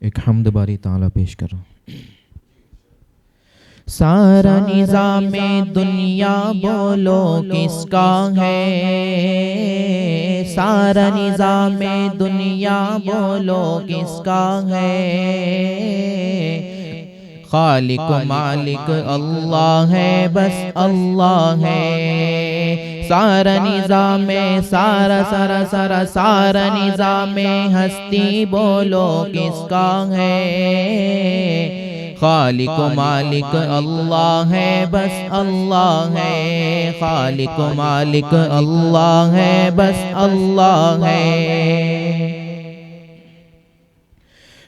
ایک حمد باری تعالیٰ پیش کر رہا ہوں۔ سارا نظام دنیا بولو کس کا ہے، سارا نظام دنیا بولو کس کا ہے، خالق و مالک اللہ ہے، بس اللہ ہے۔ سارا نظام سارا نظام ہستی بولو کس کا ہے، خالق و مالک اللہ ہے، بس اللہ ہے۔ خالق و مالک اللہ ہے، بس اللہ ہے۔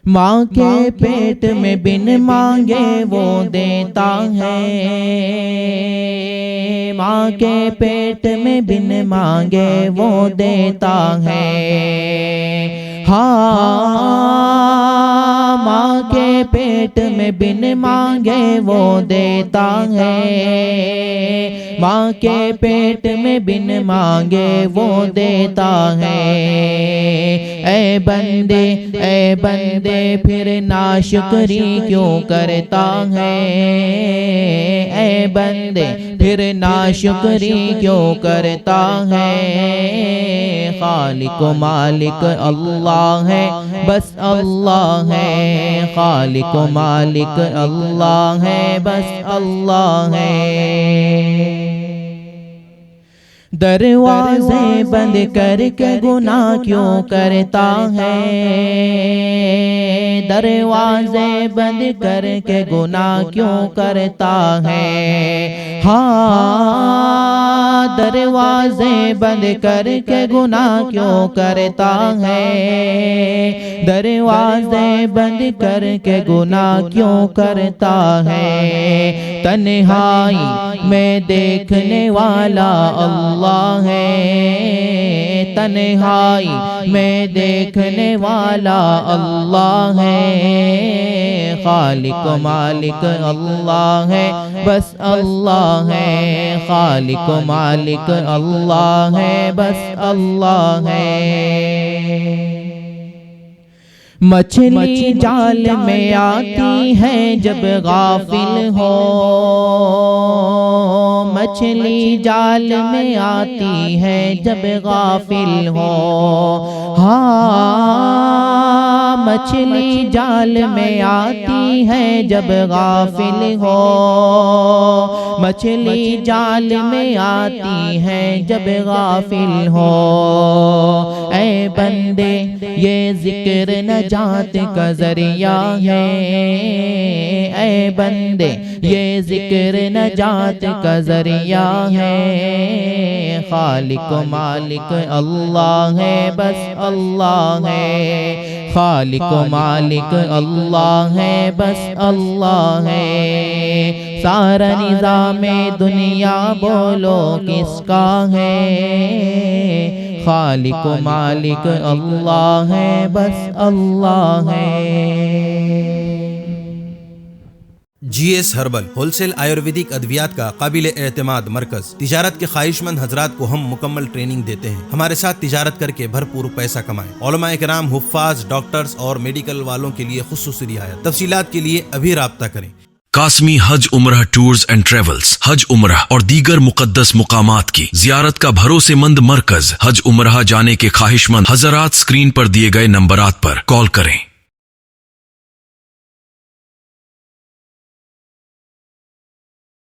ماں کے پیٹ میں بن مانگے وہ دیتا ہے، ماں کے پیٹ میں بن مانگے وہ دیتا ہے۔ ہاں ماں کے پیٹ میں بن مانگے وہ دیتا ہے، ماں کے پیٹ میں بن مانگے وہ دیتا ہے۔ اے بندے پھر ناشکری کیوں کرتا ہے، اے بندے پھر ناشکری کیوں کرتا ہے۔ خالق و مالک اللہ ہے، بس اللہ ہے۔ خالق و مالک اللہ ہے، بس اللہ ہے۔ دروازے بند کر کے گناہ کیوں کرتا ہے، دروازے بند کر کے گناہ کیوں کرتا ہے۔ ہاں دروازے بند کر کے گناہ کیوں کرتا ہے، دروازے بند کر کے گناہ کیوں کرتا ہے۔ تنہائی میں دیکھنے والا اللہ ہے، تنہائی میں دیکھنے والا اللہ ہے۔ خالق و مالک اللہ ہے، بس اللہ ہے۔ خالق و مالک اللہ ہے، بس اللہ ہے۔ مچھلی جال میں آتی ہے جب غافل ہو، مچھلی جال میں آتی ہے جب غافل ہو۔ ہاں مچھلی جال میں آتی ہے جب غافل ہو، مچھلی جال میں آتی ہے جب غافل ہو۔ اے بندے یہ ذکر نجات کا ذریعہ ہے، اے بندے یہ ذکر نجات کا ذریعہ ہے۔ خالق و مالک اللہ ہے، بس اللہ ہے۔ خالق و مالک اللہ ہے، بس اللہ ہے۔ سارا نظام دنیا بولو کس کا ہے، خالق و مالک اللہ ہے، بس اللہ ہے۔ G S herbal wholesale Ayurvedic ادویات کا قابل اعتماد مرکز۔ تجارت کے خواہش مند حضرات کو ہم مکمل ٹریننگ دیتے ہیں۔ ہمارے ساتھ تجارت کر کے بھرپور پیسہ کمائیں۔ علماء کرام، حفاظ، ڈاکٹرز اور میڈیکل والوں کے لیے خصوصی رعایت۔ تفصیلات کے لیے ابھی رابطہ کریں۔ قاسمی حج عمرہ ٹورز اینڈ ٹریولز حج عمرہ اور دیگر مقدس مقامات کی زیارت کا بھروسے مند مرکز۔ حج عمرہ جانے کے خواہش مند حضرات اسکرین پر دیے گئے نمبرات پر کال کریں۔